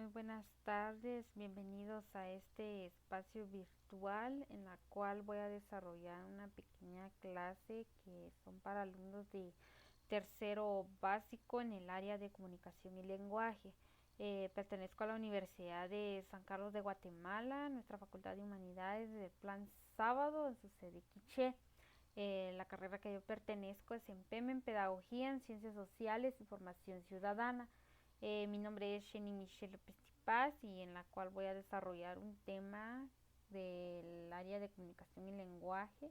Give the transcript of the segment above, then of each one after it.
Muy buenas tardes, bienvenidos a este espacio virtual en la cual voy a desarrollar una pequeña clase que son para alumnos de tercero básico en el área de comunicación y lenguaje. Pertenezco a la Universidad de San Carlos de Guatemala, nuestra Facultad de Humanidades del Plan Sábado en su sede Quiché. La carrera que yo pertenezco es en PEM, en Pedagogía, en Ciencias Sociales y Formación Ciudadana. Mi nombre es Jenny Michelle López Tipaz y en la cual voy a desarrollar un tema del área de comunicación y lenguaje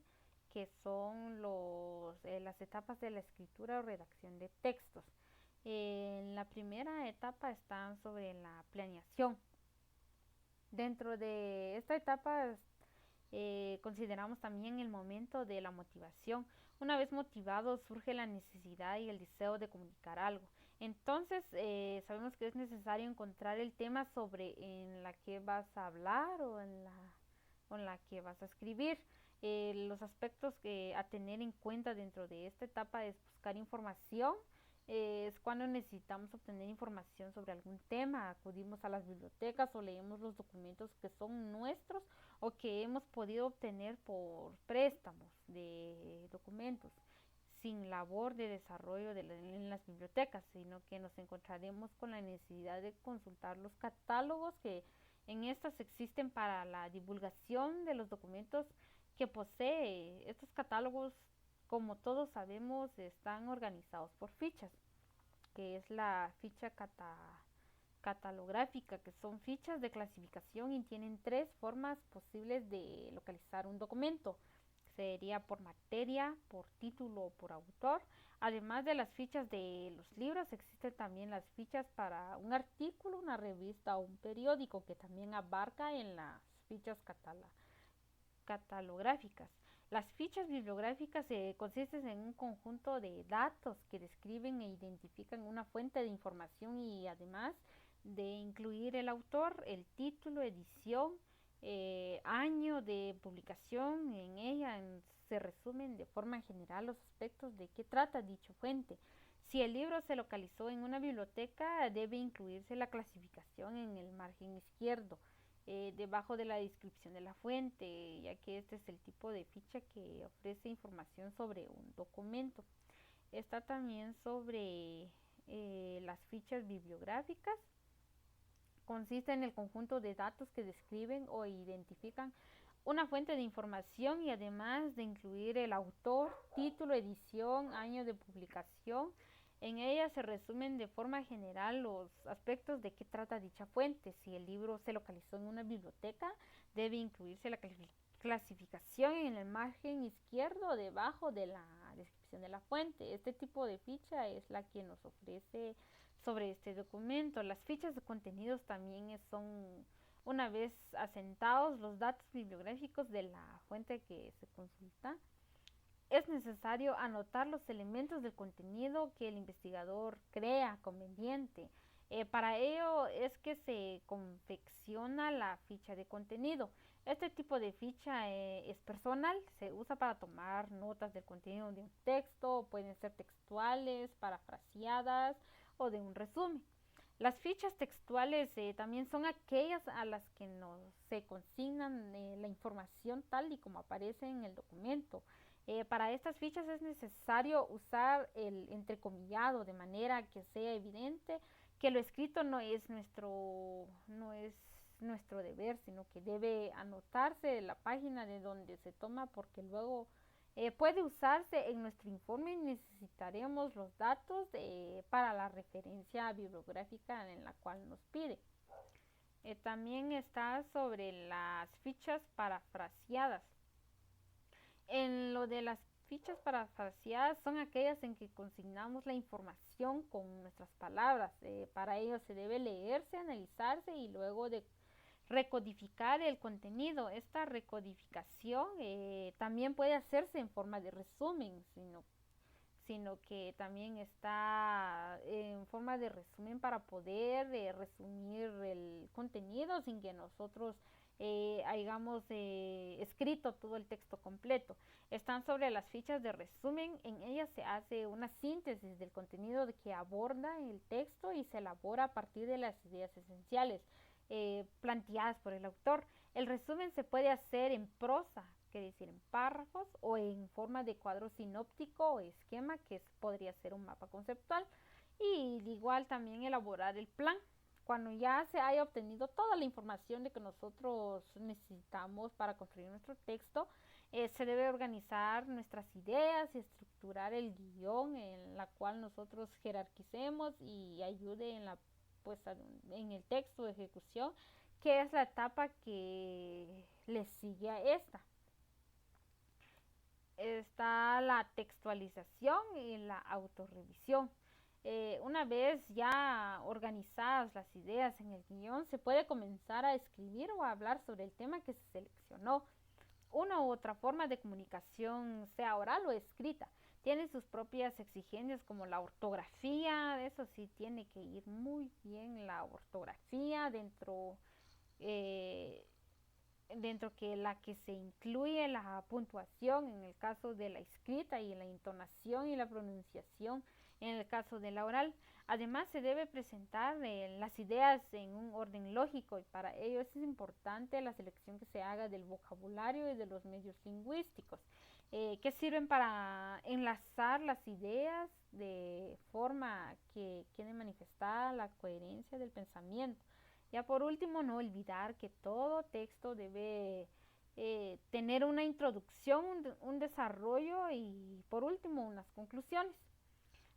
que son las etapas de la escritura o redacción de textos. En la primera etapa están sobre la planeación. Dentro de esta etapa consideramos también el momento de la motivación. Una vez motivado surge la necesidad y el deseo de comunicar algo. Entonces sabemos que es necesario encontrar el tema sobre en la que vas a hablar o en la que vas a escribir. Los aspectos que a tener en cuenta dentro de esta etapa es buscar información. Es cuando necesitamos obtener información sobre algún tema, acudimos a las bibliotecas o leemos los documentos que son nuestros o que hemos podido obtener por préstamos de documentos sin labor de desarrollo en las bibliotecas, sino que nos encontraremos con la necesidad de consultar los catálogos que en estas existen para la divulgación de los documentos que posee. Estos catálogos, como todos sabemos, están organizados por fichas, que es la ficha catalográfica, que son fichas de clasificación y tienen tres formas posibles de localizar un documento. Sería por materia, por título o por autor. Además de las fichas de los libros, existen también las fichas para un artículo, una revista o un periódico, que también abarca en las fichas catalográficas. Las fichas bibliográficas consisten en un conjunto de datos que describen e identifican una fuente de información y además de incluir el autor, el título, edición, año de publicación. En ella se resumen de forma general los aspectos de qué trata dicha fuente. Si el libro se localizó en una biblioteca, debe incluirse la clasificación en el margen izquierdo, debajo de la descripción de la fuente, ya que este es el tipo de ficha que ofrece información sobre un documento. Está también sobre las fichas bibliográficas. Consiste en el conjunto de datos que describen o identifican una fuente de información y además de incluir el autor, título, edición, año de publicación. En ella se resumen de forma general los aspectos de qué trata dicha fuente. Si el libro se localizó en una biblioteca, debe incluirse la clasificación en el margen izquierdo debajo de la descripción de la fuente. Este tipo de ficha es la que nos ofrece sobre este documento. Las fichas de contenidos también son, una vez asentados los datos bibliográficos de la fuente que se consulta, es necesario anotar los elementos del contenido que el investigador crea conveniente. Para ello es que se confecciona la ficha de contenido. Este tipo de ficha es personal, se usa para tomar notas del contenido de un texto, pueden ser textuales, parafraseadas o de un resumen. Las fichas textuales también son aquellas a las que se consignan la información tal y como aparece en el documento. Para estas fichas es necesario usar el entrecomillado de manera que sea evidente que lo escrito no es nuestro deber, sino que debe anotarse la página de donde se toma, porque luego puede usarse en nuestro informe y necesitaremos los datos para la referencia bibliográfica en la cual nos pide. También está sobre las fichas parafraseadas. En lo de las fichas parafraseadas son aquellas en que consignamos la información con nuestras palabras. Para ello se debe leerse, analizarse y luego de recodificar el contenido. Esta recodificación también puede hacerse en forma de resumen, sino que también está en forma de resumen para poder resumir el contenido sin que nosotros hayamos escrito todo el texto completo. Están sobre las fichas de resumen. En ellas se hace una síntesis del contenido que aborda el texto y se elabora a partir de las ideas esenciales planteadas por el autor. El resumen se puede hacer en prosa, quiere decir en párrafos, o en forma de cuadro sinóptico o esquema, que podría ser un mapa conceptual. Y igual también elaborar el plan. Cuando ya se haya obtenido toda la información de que nosotros necesitamos para construir nuestro texto, se debe organizar nuestras ideas y estructurar el guión en la cual nosotros jerarquicemos y ayude en la puesta en el texto de ejecución, que es la etapa que le sigue a esta. Está la textualización y la autorrevisión. Una vez ya organizadas las ideas en el guión, se puede comenzar a escribir o a hablar sobre el tema que se seleccionó. Una u otra forma de comunicación, sea oral o escrita, tiene sus propias exigencias, como la ortografía. Eso sí, tiene que ir muy bien la ortografía eh, dentro que la que se incluye la puntuación en el caso de la escrita, y la entonación y la pronunciación en el caso de la oral. Además, se debe presentar las ideas en un orden lógico, y para ello es importante la selección que se haga del vocabulario y de los medios lingüísticos que sirven para enlazar las ideas de forma que quede manifestada la coherencia del pensamiento. Ya por último, no olvidar que todo texto debe tener una introducción, un desarrollo y por último unas conclusiones.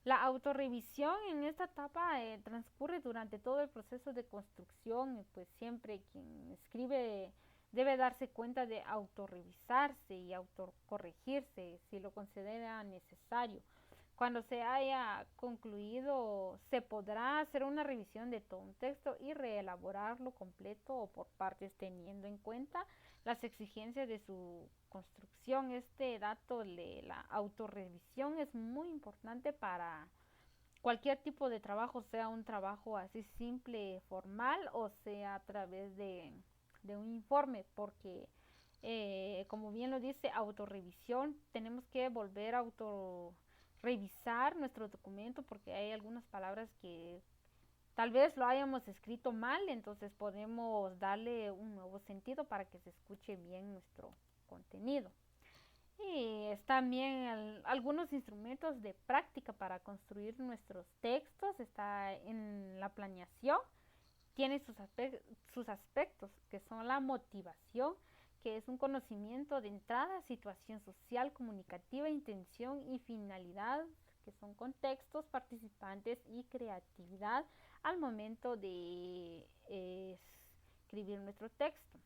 La autorrevisión en esta etapa transcurre durante todo el proceso de construcción, y pues siempre quien escribe debe darse cuenta de autorrevisarse y autocorregirse si lo considera necesario. Cuando se haya concluido, se podrá hacer una revisión de todo un texto y reelaborarlo completo o por partes, teniendo en cuenta las exigencias de su construcción. Este dato de la autorrevisión es muy importante para cualquier tipo de trabajo, sea un trabajo así simple, formal, o sea a través de un informe, porque como bien lo dice autorrevisión, tenemos que volver a autorrevisar nuestro documento, porque hay algunas palabras que tal vez lo hayamos escrito mal, entonces podemos darle un nuevo sentido para que se escuche bien nuestro contenido. Y también algunos instrumentos de práctica para construir nuestros textos. Está en la planeación, tiene sus aspectos, que son la motivación, que es un conocimiento de entrada, situación social, comunicativa, intención y finalidad, que son contextos, participantes y creatividad al momento de escribir nuestro texto.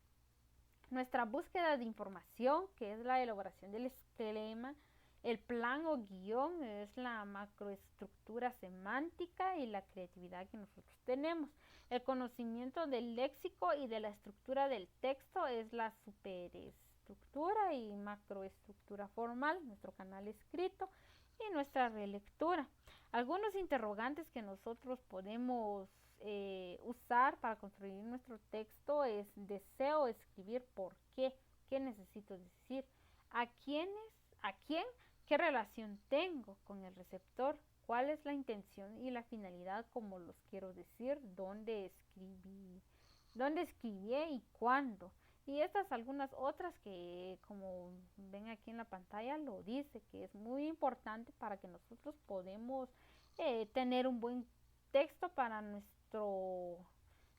Nuestra búsqueda de información, que es la elaboración del esquema. El plan o guión es la macroestructura semántica y la creatividad que nosotros tenemos. El conocimiento del léxico y de la estructura del texto es la superestructura y macroestructura formal, nuestro canal escrito y nuestra relectura. Algunos interrogantes que nosotros podemos usar para construir nuestro texto es: deseo escribir por qué necesito decir, a quiénes, a quién, qué relación tengo con el receptor, cuál es la intención y la finalidad, como los quiero decir, dónde escribí y cuándo. Y estas algunas otras que, como ven aquí en la pantalla, lo dice, que es muy importante para que nosotros podamos tener un buen texto para nuestros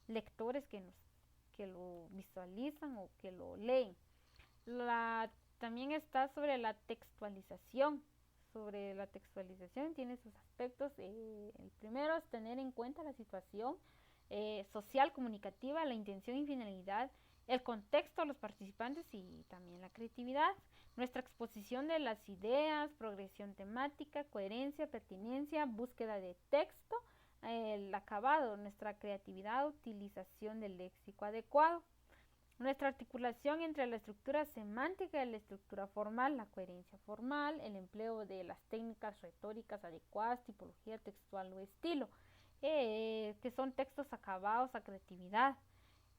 lectores que lo visualizan o que lo leen. También está sobre la textualización. Sobre la textualización tiene sus aspectos. El primero es tener en cuenta la situación social, comunicativa, la intención y finalidad, el contexto, los participantes y también la creatividad. Nuestra exposición de las ideas, progresión temática, coherencia, pertinencia, búsqueda de texto, el acabado, nuestra creatividad, utilización del léxico adecuado. Nuestra articulación entre la estructura semántica y la estructura formal, la coherencia formal, el empleo de las técnicas retóricas adecuadas, tipología textual o estilo, que son textos acabados a creatividad.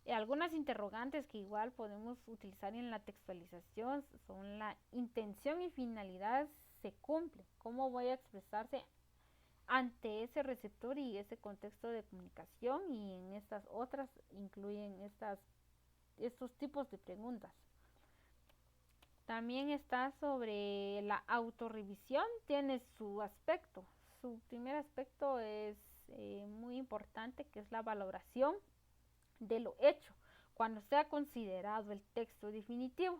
Algunas interrogantes que igual podemos utilizar en la textualización son la intención y finalidad se cumple. ¿Cómo voy a expresarse ante ese receptor y ese contexto de comunicación? Y en estas otras incluyen estos tipos de preguntas. También está sobre la autorrevisión, tiene su aspecto. Su primer aspecto es muy importante, que es la valoración de lo hecho cuando sea considerado el texto definitivo.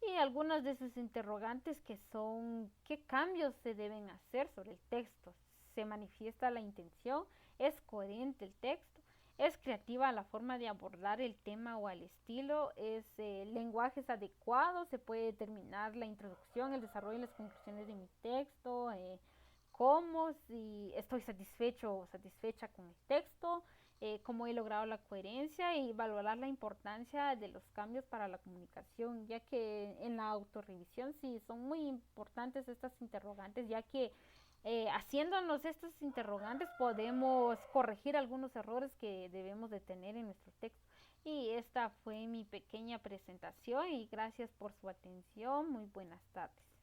Y algunas de sus interrogantes que son qué cambios se deben hacer sobre el texto, se manifiesta la intención, es coherente el texto, es creativa la forma de abordar el tema o el estilo, es lenguaje es adecuado, se puede determinar la introducción, el desarrollo y las conclusiones de mi texto, cómo, si estoy satisfecho o satisfecha con el texto, cómo he logrado la coherencia y valorar la importancia de los cambios para la comunicación, ya que en la autorrevisión sí son muy importantes estas interrogantes, ya que haciéndonos estos interrogantes podemos corregir algunos errores que debemos de tener en nuestro texto. Y esta fue mi pequeña presentación y gracias por su atención. Muy buenas tardes.